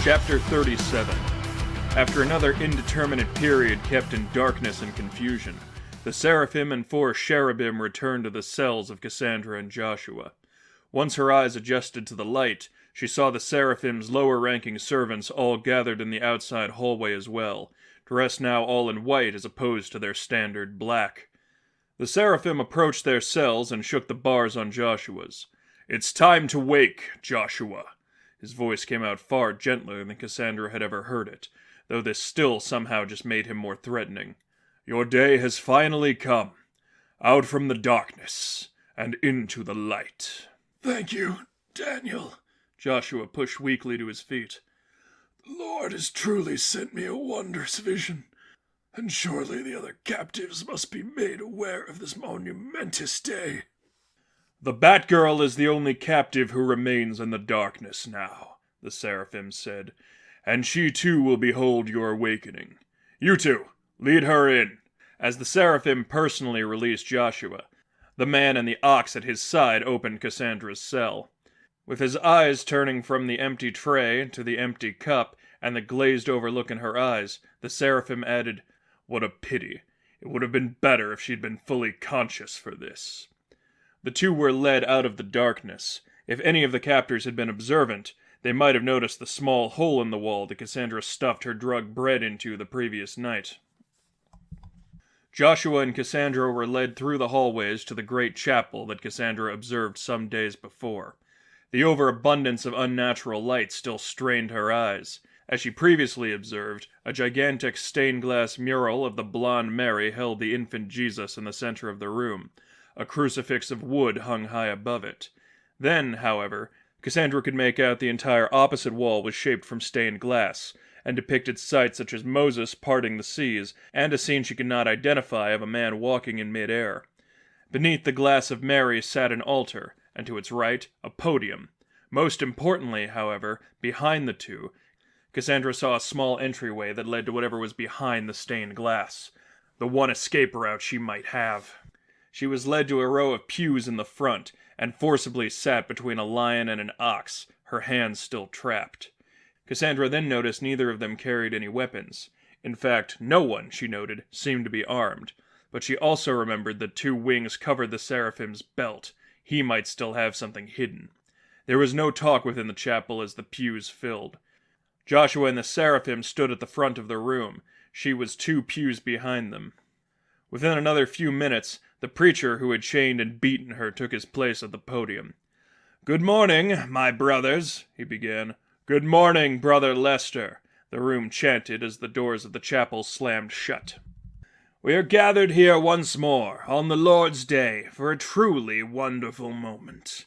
Chapter 37. After another indeterminate period kept in darkness and confusion, the Seraphim and 4 cherubim returned to the cells of Cassandra and Joshua. Once her eyes adjusted to the light, she saw the Seraphim's lower-ranking servants all gathered in the outside hallway as well, dressed now all in white as opposed to their standard black. The Seraphim approached their cells and shook the bars on Joshua's. "It's time to wake, Joshua." His voice came out far gentler than Cassandra had ever heard it, though this still somehow just made him more threatening. "Your day has finally come. Out from the darkness and into the light." "Thank you, Daniel." Joshua pushed weakly to his feet. "The Lord has truly sent me a wondrous vision, and surely the other captives must be made aware of this monumentous day." "The Batgirl is the only captive who remains in the darkness now," the Seraphim said, "and she too will behold your awakening. You two, lead her in." As the Seraphim personally released Joshua, the man and the ox at his side opened Cassandra's cell. With his eyes turning from the empty tray to the empty cup and the glazed-over look in her eyes, the Seraphim added, "What a pity. It would have been better if she'd been fully conscious for this." The two were led out of the darkness. If any of the captors had been observant, they might have noticed the small hole in the wall that Cassandra stuffed her drugged bread into the previous night. Joshua and Cassandra were led through the hallways to the great chapel that Cassandra observed some days before. The overabundance of unnatural light still strained her eyes. As she previously observed, a gigantic stained-glass mural of the blonde Mary held the infant Jesus in the center of the room. A crucifix of wood hung high above it. Then, however, Cassandra could make out the entire opposite wall was shaped from stained glass, and depicted sights such as Moses parting the seas, and a scene she could not identify of a man walking in mid-air. Beneath the glass of Mary sat an altar, and to its right, a podium. Most importantly, however, behind the two, Cassandra saw a small entryway that led to whatever was behind the stained glass. The one escape route she might have. She was led to a row of pews in the front, and forcibly sat between a lion and an ox, her hands still trapped. Cassandra then noticed neither of them carried any weapons. In fact, no one, she noted, seemed to be armed. But she also remembered that 2 wings covered the Seraphim's belt. He might still have something hidden. There was no talk within the chapel as the pews filled. Joshua and the Seraphim stood at the front of the room. She was 2 pews behind them. Within another few minutes, the preacher who had chained and beaten her took his place at the podium. "Good morning, my brothers," he began. "Good morning, Brother Lester," the room chanted as the doors of the chapel slammed shut. "We are gathered here once more, on the Lord's Day, for a truly wonderful moment."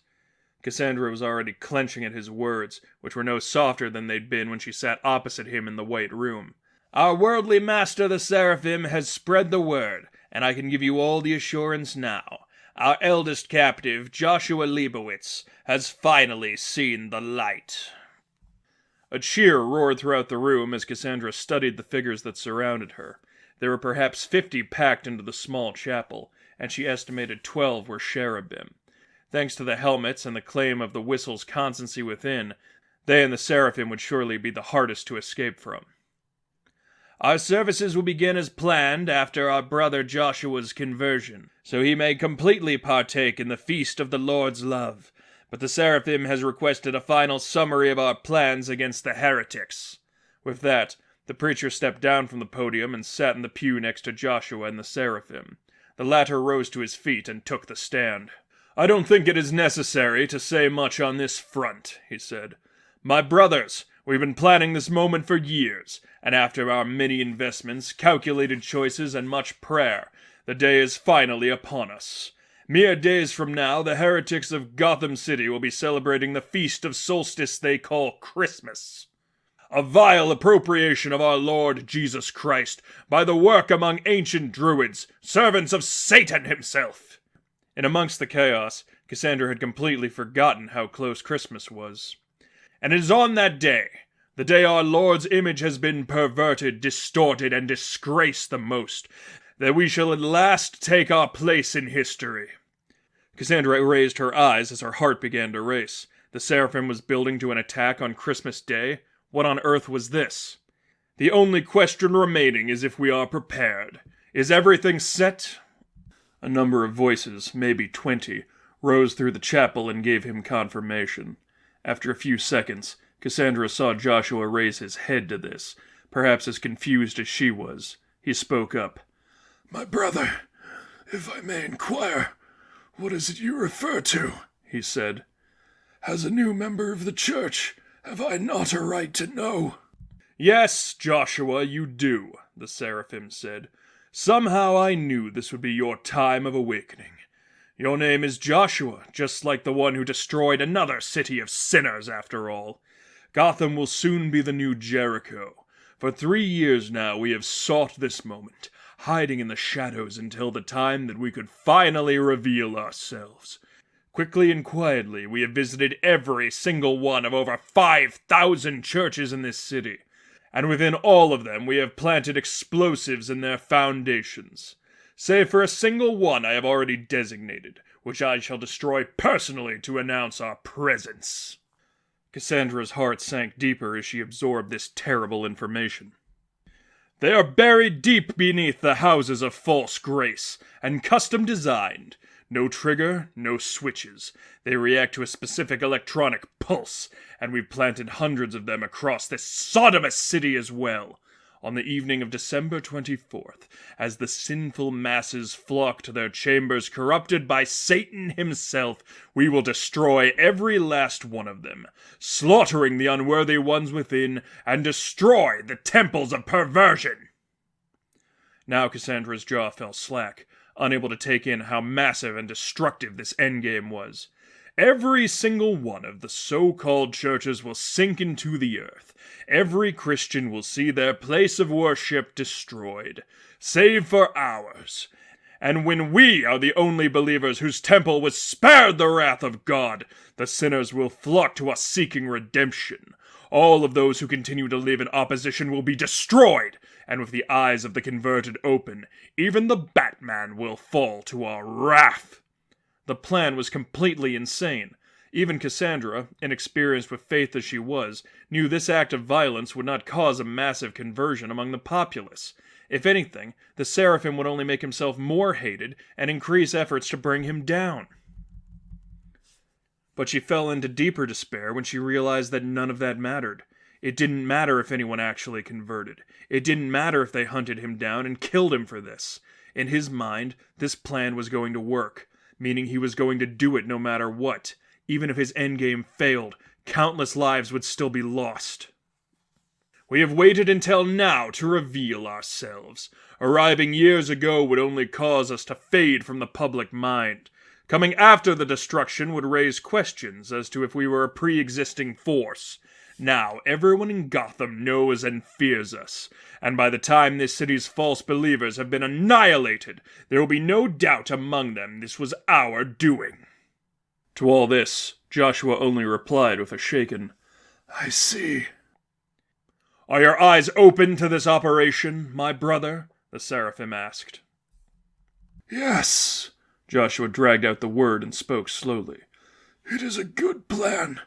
Cassandra was already clenching at his words, which were no softer than they'd been when she sat opposite him in the white room. "Our worldly master the Seraphim has spread the word, and I can give you all the assurance now. Our eldest captive, Joshua Leibowitz, has finally seen the light." A cheer roared throughout the room as Cassandra studied the figures that surrounded her. There were perhaps 50 packed into the small chapel, and she estimated 12 were cherubim. Thanks to the helmets and the claim of the whistle's constancy within, they and the Seraphim would surely be the hardest to escape from. "Our services will begin as planned after our brother Joshua's conversion, so he may completely partake in the feast of the Lord's love. But the Seraphim has requested a final summary of our plans against the heretics." With that, the preacher stepped down from the podium and sat in the pew next to Joshua and the Seraphim. The latter rose to his feet and took the stand. "I don't think it is necessary to say much on this front," he said. "My brothers, we've been planning this moment for years, and after our many investments, calculated choices, and much prayer, the day is finally upon us. Mere days from now, the heretics of Gotham City will be celebrating the feast of solstice they call Christmas. A vile appropriation of our Lord Jesus Christ by the work among ancient druids, servants of Satan himself." In amongst the chaos, Cassandra had completely forgotten how close Christmas was. "And it is on that day, the day our Lord's image has been perverted, distorted, and disgraced the most, that we shall at last take our place in history." Cassandra raised her eyes as her heart began to race. The Seraphim was building to an attack on Christmas Day? What on earth was this? The only question remaining is if we are prepared. Is everything set? A number of voices, maybe 20, rose through the chapel and gave him confirmation. After a few seconds, Cassandra saw Joshua raise his head to this, perhaps as confused as she was. He spoke up. My brother, if I may inquire, what is it you refer to? He said. As a new member of the church, have I not a right to know? Yes, Joshua, you do, the seraphim said. Somehow I knew this would be your time of awakening. Your name is Joshua, just like the one who destroyed another city of sinners, after all. Gotham will soon be the new Jericho. For 3 years now we have sought this moment, hiding in the shadows until the time that we could finally reveal ourselves. Quickly and quietly we have visited every single one of over 5,000 churches in this city, and within all of them we have planted explosives in their foundations. Save for a single one I have already designated, which I shall destroy personally to announce our presence. Cassandra's heart sank deeper as she absorbed this terrible information. They are buried deep beneath the houses of false grace, and custom designed. No trigger, no switches. They react to a specific electronic pulse, and we've planted hundreds of them across this sodomous city as well. On the evening of December 24th, as the sinful masses flock to their chambers corrupted by Satan himself, we will destroy every last one of them, slaughtering the unworthy ones within, and destroy the temples of perversion. Now Cassandra's jaw fell slack, unable to take in how massive and destructive this endgame was. Every single one of the so-called churches will sink into the earth. Every Christian will see their place of worship destroyed, save for ours. And when we are the only believers whose temple was spared the wrath of God, the sinners will flock to us seeking redemption. All of those who continue to live in opposition will be destroyed, and with the eyes of the converted open, even the Batman will fall to our wrath. The plan was completely insane. Even Cassandra, inexperienced with faith as she was, knew this act of violence would not cause a massive conversion among the populace. If anything, the Seraphim would only make himself more hated and increase efforts to bring him down. But she fell into deeper despair when she realized that none of that mattered. It didn't matter if anyone actually converted. It didn't matter if they hunted him down and killed him for this. In his mind, this plan was going to work, meaning he was going to do it no matter what. Even if his endgame failed, countless lives would still be lost. We have waited until now to reveal ourselves. Arriving years ago would only cause us to fade from the public mind. Coming after the destruction would raise questions as to if we were a pre-existing force. Now, everyone in Gotham knows and fears us, and by the time this city's false believers have been annihilated, there will be no doubt among them this was our doing. To all this, Joshua only replied with a shaken, I see. Are your eyes open to this operation, my brother? The Seraphim asked. Yes. Joshua dragged out the word and spoke slowly. It is a good plan,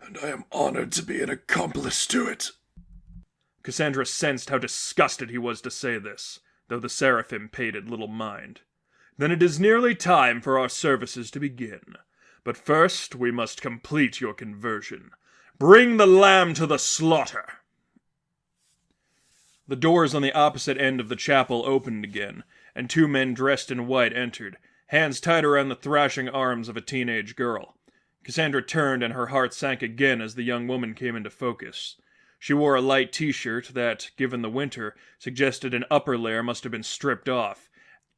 and I am honored to be an accomplice to it. Cassandra sensed how disgusted he was to say this, though the Seraphim paid it little mind. Then it is nearly time for our services to begin. But first, we must complete your conversion. Bring the lamb to the slaughter! The doors on the opposite end of the chapel opened again, and 2 men dressed in white entered, hands tied around the thrashing arms of a teenage girl. Cassandra turned and her heart sank again as the young woman came into focus. She wore a light t-shirt that, given the winter, suggested an upper layer must have been stripped off.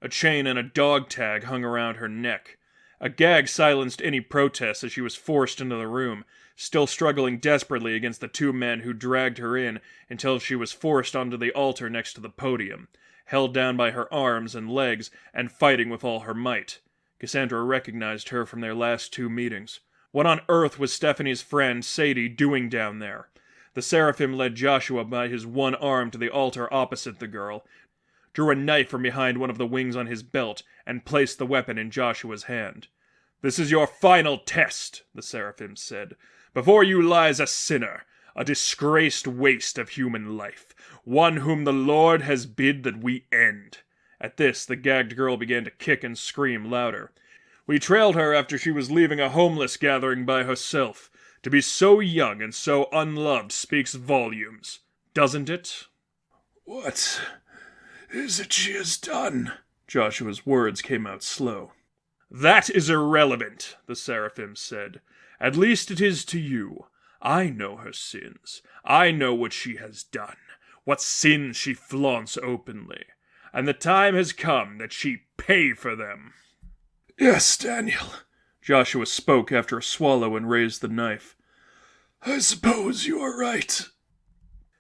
A chain and a dog tag hung around her neck. A gag silenced any protest as she was forced into the room, still struggling desperately against the 2 men who dragged her in until she was forced onto the altar next to the podium, held down by her arms and legs and fighting with all her might. Cassandra recognized her from their last 2 meetings. What on earth was Stephanie's friend, Sadie, doing down there? The Seraphim led Joshua by his one arm to the altar opposite the girl, drew a knife from behind one of the wings on his belt, and placed the weapon in Joshua's hand. This is your final test, the Seraphim said. Before you lies a sinner. a disgraced waste of human life, one whom the Lord has bid that we end." At this, the gagged girl began to kick and scream louder. "We trailed her after she was leaving a homeless gathering by herself. To be so young and so unloved speaks volumes, doesn't it?" "What is it she has done?" Joshua's words came out slow. "That is irrelevant," the seraphim said. "At least it is to you. I know her sins. I know what she has done, what sins she flaunts openly. And the time has come that she pay for them." "Yes, Daniel," Joshua spoke after a swallow and raised the knife. "I suppose you are right."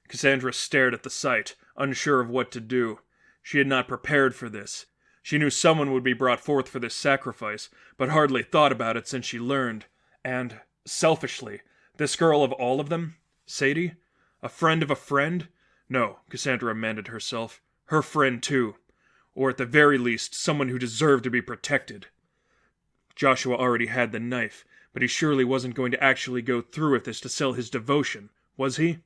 Cassandra stared at the sight, unsure of what to do. She had not prepared for this. She knew someone would be brought forth for this sacrifice, but hardly thought about it since she learned. And, selfishly, this girl of all of them? Sadie? A friend of a friend? No, Cassandra amended herself. Her friend too. Or at the very least, someone who deserved to be protected. Joshua already had the knife, but he surely wasn't going to actually go through with this to sell his devotion, was he?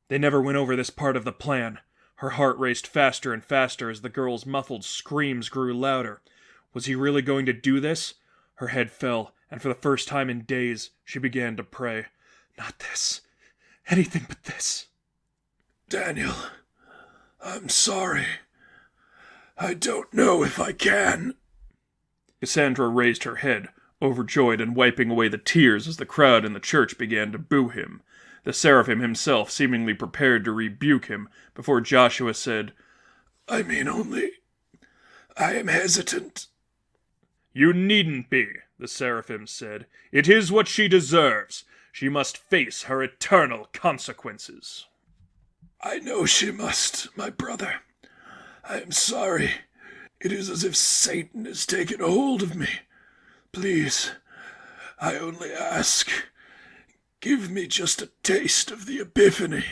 They never went over this part of the plan. Her heart raced faster and faster as the girl's muffled screams grew louder. Was he really going to do this? Her head fell, and for the first time in days, she began to pray. Not this. Anything but this. "Daniel, I'm sorry. I don't know if I can." Cassandra raised her head, overjoyed and wiping away the tears as the crowd in the church began to boo him. The seraphim himself seemingly prepared to rebuke him before Joshua said, "I mean only, I am hesitant." "You needn't be," the seraphim said. "It is what she deserves. She must face her eternal consequences." "I know she must, my brother. I am sorry. It is as if Satan has taken hold of me. Please, I only ask, give me just a taste of the epiphany."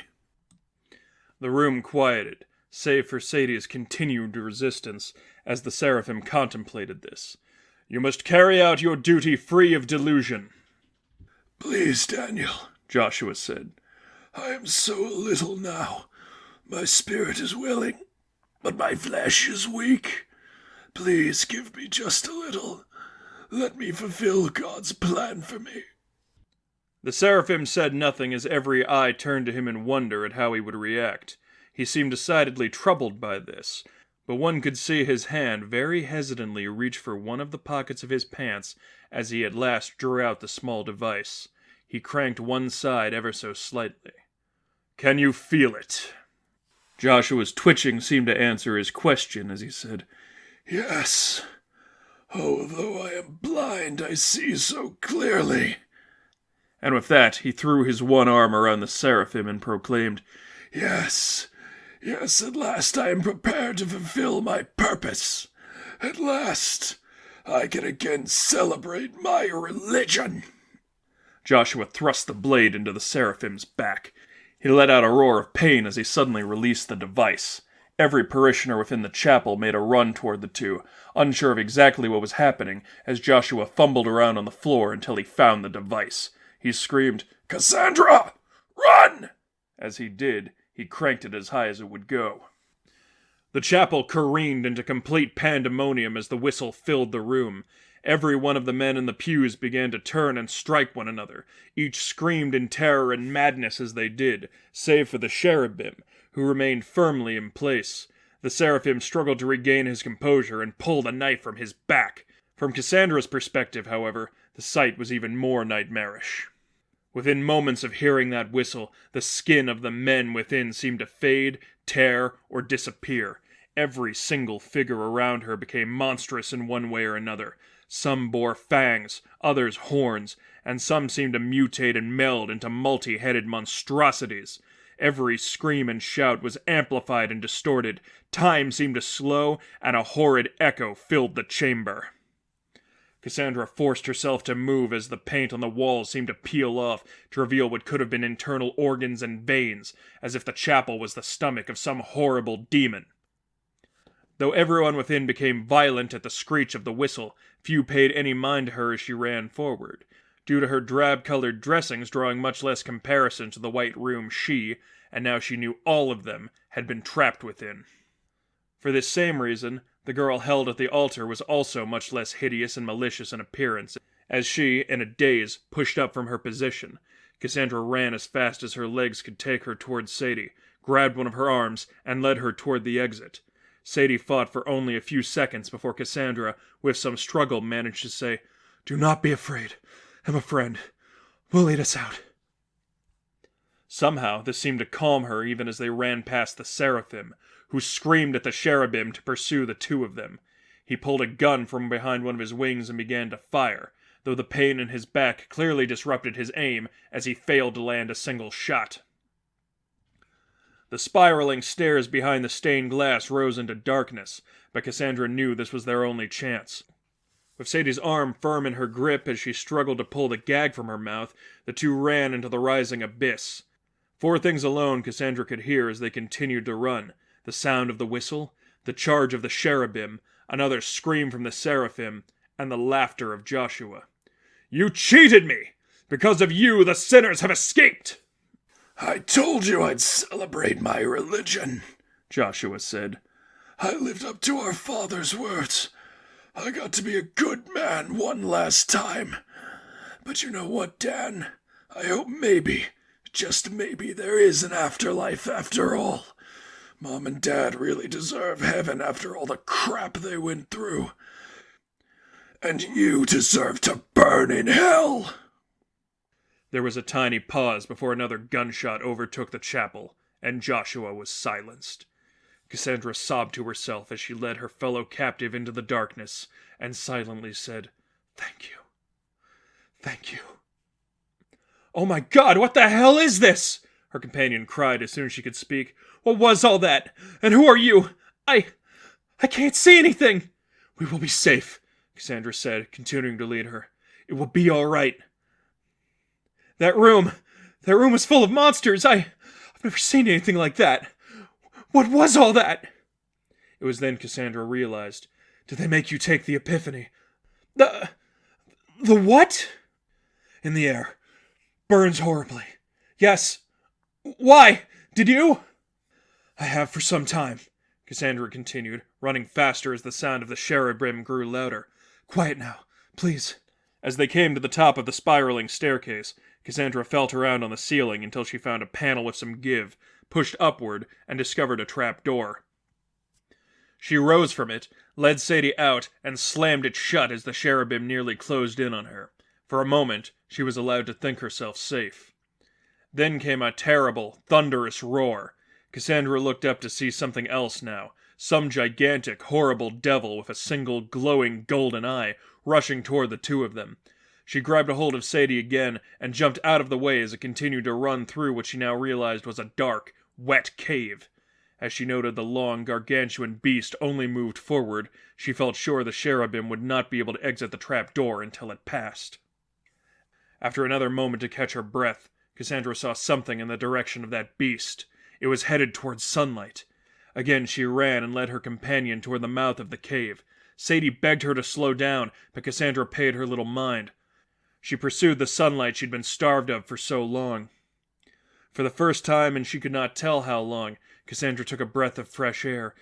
The room quieted, save for Sadie's continued resistance, as the seraphim contemplated this. "You must carry out your duty free of delusion." "Please, Daniel," Joshua said. "I am so little now. My spirit is willing, but my flesh is weak. Please give me just a little. Let me fulfill God's plan for me." The seraphim said nothing as every eye turned to him in wonder at how he would react. He seemed decidedly troubled by this, but one could see his hand very hesitantly reach for one of the pockets of his pants as he at last drew out the small device. He cranked one side ever so slightly. "Can you feel it?" Joshua's twitching seemed to answer his question as he said, "Yes. Oh, though I am blind, I see so clearly." And with that, he threw his one arm around the seraphim and proclaimed, Yes, at last I am prepared to fulfill my purpose. At last, I can again celebrate my religion." Joshua thrust the blade into the seraphim's back. He let out a roar of pain as he suddenly released the device. Every parishioner within the chapel made a run toward the two, unsure of exactly what was happening, as Joshua fumbled around on the floor until he found the device. He screamed, "Cassandra, run!" As he did, he cranked it as high as it would go. The chapel careened into complete pandemonium as the whistle filled the room. Every one of the men in the pews began to turn and strike one another. Each screamed in terror and madness as they did, save for the cherubim, who remained firmly in place. The seraphim struggled to regain his composure and pulled a knife from his back. From Cassandra's perspective, however, the sight was even more nightmarish. Within moments of hearing that whistle, the skin of the men within seemed to fade, tear, or disappear. Every single figure around her became monstrous in one way or another. Some bore fangs, others horns, and some seemed to mutate and meld into multi-headed monstrosities. Every scream and shout was amplified and distorted. Time seemed to slow, and a horrid echo filled the chamber. Cassandra forced herself to move as the paint on the walls seemed to peel off to reveal what could have been internal organs and veins, as if the chapel was the stomach of some horrible demon. Though everyone within became violent at the screech of the whistle, few paid any mind to her as she ran forward. due to her drab-colored dressings drawing much less comparison to the white room she, and now she knew all of them, had been trapped within. For this same reason, the girl held at the altar was also much less hideous and malicious in appearance. As she, in a daze, pushed up from her position, Cassandra ran as fast as her legs could take her towards Sadie, grabbed one of her arms, and led her toward the exit. Sadie fought for only a few seconds before Cassandra, with some struggle, managed to say, "Do not be afraid. I'm a friend. We'll lead us out." Somehow, this seemed to calm her even as they ran past the Seraphim, who screamed at the cherubim to pursue the two of them. He pulled a gun from behind one of his wings and began to fire, though the pain in his back clearly disrupted his aim as he failed to land a single shot. The spiraling stairs behind the stained glass rose into darkness, but Cassandra knew this was their only chance. With Sadie's arm firm in her grip as she struggled to pull the gag from her mouth, the two ran into the rising abyss. Four things alone Cassandra could hear as they continued to run: the sound of the whistle, the charge of the cherubim, another scream from the seraphim, and the laughter of Joshua. "You cheated me! Because of you, the sinners have escaped!" "I told you I'd celebrate my religion," Joshua said. "I lived up to our father's words. I got to be a good man one last time. But you know what, Dan? I hope maybe, just maybe, there is an afterlife after all. Mom and Dad really deserve heaven after all the crap they went through. And you deserve to burn in hell." There was a tiny pause before another gunshot overtook the chapel, and Joshua was silenced. Cassandra sobbed to herself as she led her fellow captive into the darkness, and silently said, "Thank you. Thank you." "Oh my God, what the hell is this?" her companion cried as soon as she could speak. "What was all that? And who are you? I can't see anything." "We will be safe," Cassandra said, continuing to lead her. "It will be all right. That room was full of monsters. I've never seen anything like that. What was all that?" It was then Cassandra realized. "Did they make you take the epiphany?" The what?" "In the air. Burns horribly. Yes. Why? Did you?" "I have for some time," Cassandra continued, running faster as the sound of the cherubim grew louder. "Quiet now, please." As they came to the top of the spiraling staircase, Cassandra felt around on the ceiling until she found a panel with some give, pushed upward, and discovered a trap door. She rose from it, led Sadie out, and slammed it shut as the cherubim nearly closed in on her. For a moment, she was allowed to think herself safe. Then came a terrible, thunderous roar. Cassandra looked up to see something else now, some gigantic, horrible devil with a single glowing golden eye rushing toward the two of them. She grabbed a hold of Sadie again and jumped out of the way as it continued to run through what she now realized was a dark, wet cave. As she noted the long, gargantuan beast only moved forward, she felt sure the cherubim would not be able to exit the trap door until it passed. After another moment to catch her breath, Cassandra saw something in the direction of that beast. It was headed towards sunlight. Again she ran and led her companion toward the mouth of the cave. Sadie begged her to slow down, but Cassandra paid her little mind. She pursued the sunlight she'd been starved of for so long. For the first time, and she could not tell how long, Cassandra took a breath of fresh air,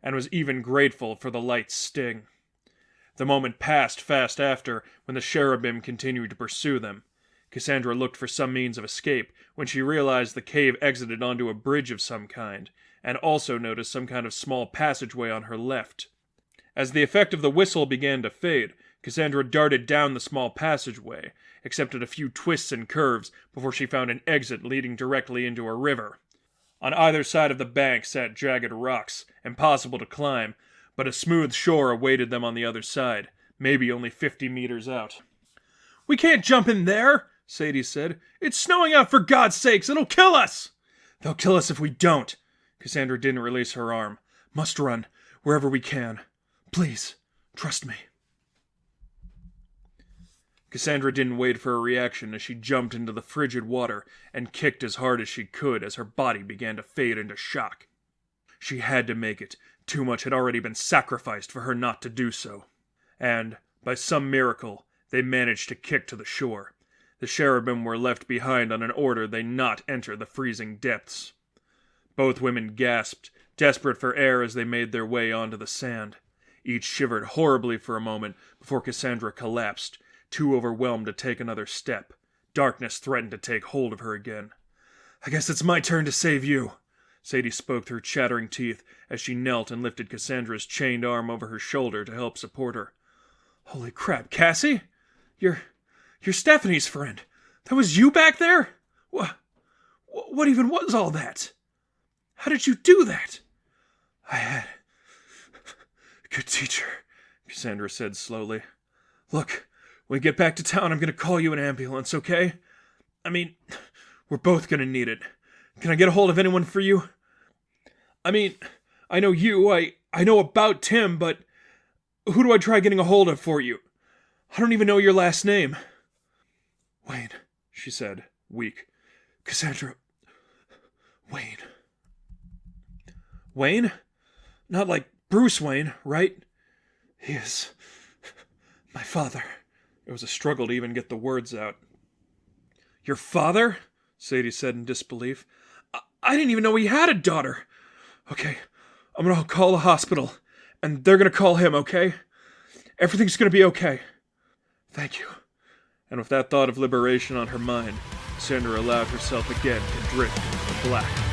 and was even grateful for the light's sting. The moment passed fast after, when the cherubim continued to pursue them. Cassandra looked for some means of escape, when she realized the cave exited onto a bridge of some kind, and also noticed some kind of small passageway on her left. As the effect of the whistle began to fade, Cassandra darted down the small passageway, except at a few twists and curves before she found an exit leading directly into a river. On either side of the bank sat jagged rocks, impossible to climb, but a smooth shore awaited them on the other side, maybe only 50 meters out. "We can't jump in there," Sadie said. "It's snowing out, for God's sakes! It'll kill us!" "They'll kill us if we don't." Cassandra didn't release her arm. "Must run, wherever we can. Please, trust me." Cassandra didn't wait for a reaction as she jumped into the frigid water and kicked as hard as she could as her body began to fade into shock. She had to make it. Too much had already been sacrificed for her not to do so. And, by some miracle, they managed to kick to the shore. The cherubim were left behind on an order they not enter the freezing depths. Both women gasped, desperate for air as they made their way onto the sand. Each shivered horribly for a moment before Cassandra collapsed, too overwhelmed to take another step. Darkness threatened to take hold of her again. "I guess it's my turn to save you," Sadie spoke through chattering teeth as she knelt and lifted Cassandra's chained arm over her shoulder to help support her. "Holy crap, Cassie? You're Stephanie's friend. That was you back there? What even was all that? How did you do that?" "I had a good teacher," Cassandra said slowly. "Look, when we get back to town, I'm going to call you an ambulance, okay? I mean, we're both going to need it. Can I get a hold of anyone for you? I mean, I know you, I know about Tim, but who do I try getting a hold of for you? I don't even know your last name." "Wayne," she said, weak. "Cassandra... Wayne." "Wayne? Not like Bruce Wayne, right?" "He is... my father." It was a struggle to even get the words out. "Your father?" Sadie said in disbelief. I didn't even know he had a daughter." "Okay, I'm gonna call the hospital, and they're gonna call him, okay? Everything's gonna be okay." "Thank you." And with that thought of liberation on her mind, Cassandra allowed herself again to drift into the black.